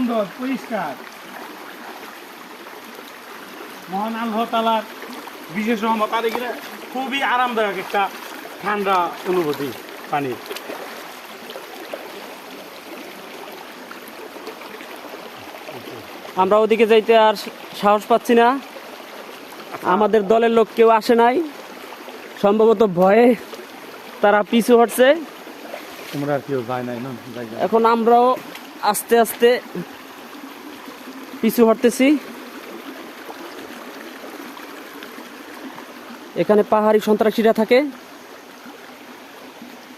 সুন্দর পরিষ্কার। মহান আল্লাহ তাআলার বিশেষ রহমত। আর এখানে খুবই আরামদায়ক একটা ঠান্ডা অনুভূতি পানির। আমরা ওদিকে যাইতে আর সাহস পাচ্ছি না। আমাদের দলের লোক কেউ আসে নাই, সম্ভবত ভয়ে তারা পিছু হটছে। তোমরা আর কেউ যায় নাই না? এখন আমরাও আস্তে আস্তে পিছু হটতেছি। এখানে পাহাড়ি সন্ত্রাসীরা থাকে,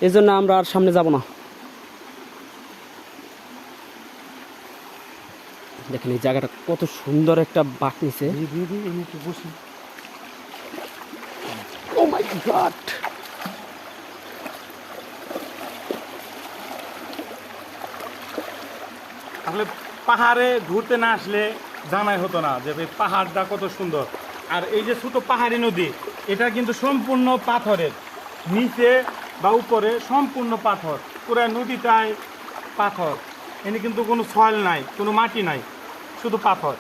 এজন্য আমরা আর সামনে যাব না। দেখেন এই জায়গাটা কত সুন্দর একটা বাঁক নিছে। ও মাই গড! আসলে পাহাড়ে ঘুরতে না আসলে জানাই হতো না যে এই পাহাড়টা কত সুন্দর। আর এই যে ছোট পাহাড়ি নদী, এটা কিন্তু সম্পূর্ণ পাথরের, নিচে বা উপরে সম্পূর্ণ পাথর। পুরো নদীটায় পাথর, এনে কিন্তু কোনো সয়েল নাই, কোনো মাটি নাই, শুধু পাথর।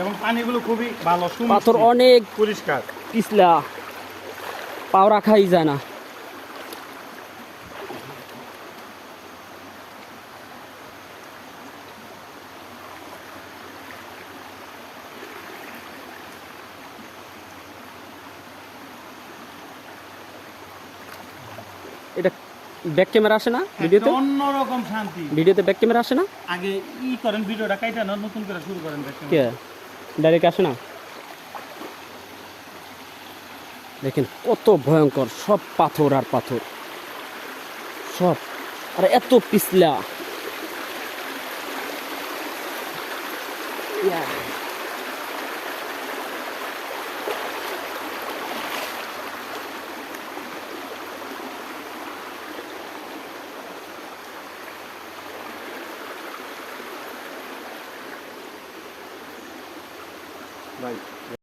এবং পানিগুলো খুবই ভালো, পাথর অনেক পরিষ্কার। পিছলা, পাও রাখাই যায় না। এটা ব্যাক ক্যামেরা আসে না ভিডিওতে? অন্যরকম শান্তি। ভিডিওতে ব্যাক ক্যামেরা আসে না? আগে করেন ভিডিওটা কাইটা না, নতুন করে শুরু করেন। কে ডাইরেক্ট আসে না? দেখেন কত ভয়ঙ্কর, সব পাথর আর পাথর, সব। আর এত পিছলা। Right.